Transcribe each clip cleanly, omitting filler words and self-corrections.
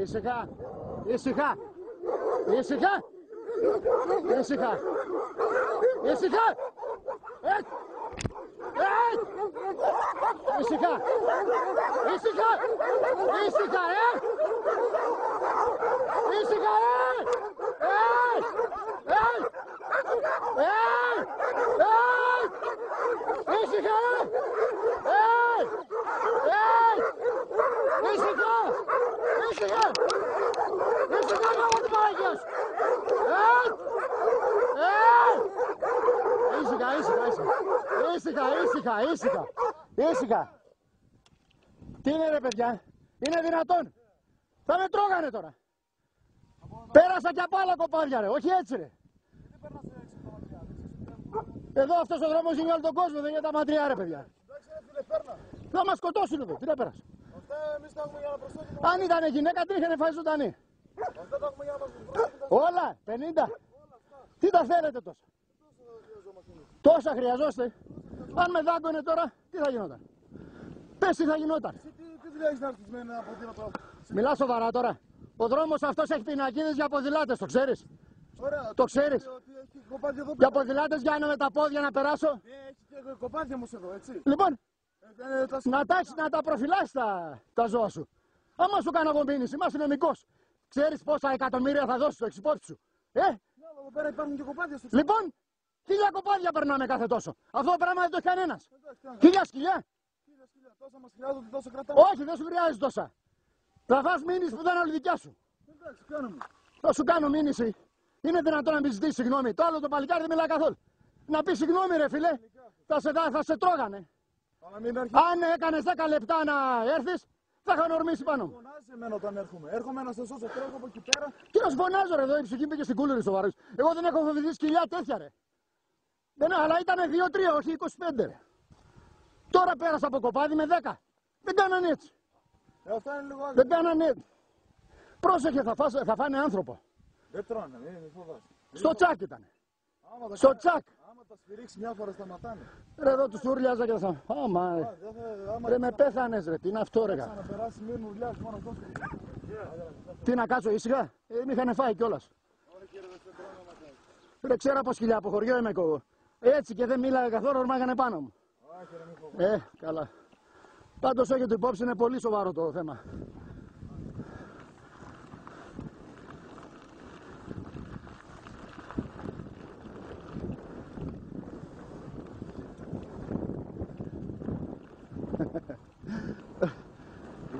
Ήσυχα. Ήσυχα. Ήσυχα. Ήσυχα. Ήσυχα. Ήσυχα. Ήσυχα. Ήσυχα, Ήσυχα, Ήσυχα, Ήσυχα. Ήσυχα, λόγω του Παναγιός. Ήσυχα. Τι είναι ρε παιδιά, είναι δυνατόν. Θα με τρώγανε τώρα. Πέρασα κι από άλλα κοπάδια ρε, όχι έτσι ρε. Εδώ αυτός ο δρόμος είναι για όλο τον κόσμο, δεν είναι για τα ματριά ρε παιδιά. Θα μας σκοτώσουν εδώ, τι να πέρασε. Αν ήταν γυναίκα την είχαν φάει ζωντανή. Όλα, 50. Τι τα θέλετε τόσα. Τόσα χρειαζόστε. Αν με δάγκωνε τώρα, τι θα γινόταν. Πες τι θα γινόταν. Μιλά σοβαρά τώρα. Ο δρόμος αυτός έχει πινακίδες για ποδηλάτες, το ξέρεις. Το ξέρεις. Για ποδηλάτες για με τα πόδια να περάσω. Έχει κοπάδια όμως εδώ, έτσι. Λοιπόν, να τα προφυλάσεις τα ζώα σου. Άμα σου κάνω εγώ μήνυση, μας είναι νομικός. Ξέρεις πόσα εκατομμύρια θα δώσεις στο εξυπότη σου. Εδώ πέρα υπάρχουν και κοπάδια στο Λοιπόν, 1000 κοπάδια περνάμε κάθε τόσο. Αυτό το πράγμα δεν το έχει κανένας. 1000 σκυλιά. Τόσα μας χρειάζονται, τόσα κρατάμε. Όχι, δεν σου χρειάζεται τόσα. Θα φας μήνυση που δεν είναι όλη δικιά σου. Εντάξει, κάνουμε. Θα σου κάνω μήνυση. Είναι δυνατόν να μην ζητήσεις συγγνώμη. Το άλλο το παλικάρι δεν μιλάει καθόλου. Να πεις συγγνώμη ρε φίλε. Θα σε τρώγανε. Αν έκανες 10 λεπτά να έρθεις, θα είχαν ορμήσει πάνω μου. Φωνάζει εμένα όταν έρχομαι. Έρχομαι να σε σώσω, τρέχω από εκεί πέρα. Τι να σου φωνάζω ρε, εδώ η ψυχή πήγε στην κούλουρη στο βαρύς. Εγώ δεν έχω φοβηθεί σκυλιά τέτοια ρε. Αλλά ήταν 2-3, όχι 25 ρε. Τώρα πέρασα από κοπάδι με 10. Δεν κάνανε έτσι. Αυτά είναι λίγο δεν κάνανε έτσι. Πρόσεχε, θα φάνε άνθρωπο. Δεν τρώνε, μην φοβάσαι. Στο τσάκ ήταν. Στο τσάκ. Άμα τα σφυρίξει μια φορά σταματάνε. Ρε εδώ τους ούρλιαζα και θα... Άμα ρε με πέθανες ρε, τι είναι αυτό ρε. Να περάσει μην ουρλιάζει μόνο τόσο. Τι να κάτσω ήσυχα, μη είχανε φάει κιόλας. Ρε ξέρω από σκυλιά, από χωριό είμαι εγώ. Έτσι και δεν μίλαγε καθόλου, ορμάγανε πάνω μου. Καλά. Πάντως έχετε υπόψη, είναι πολύ σοβαρό το θέμα.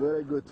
Very good.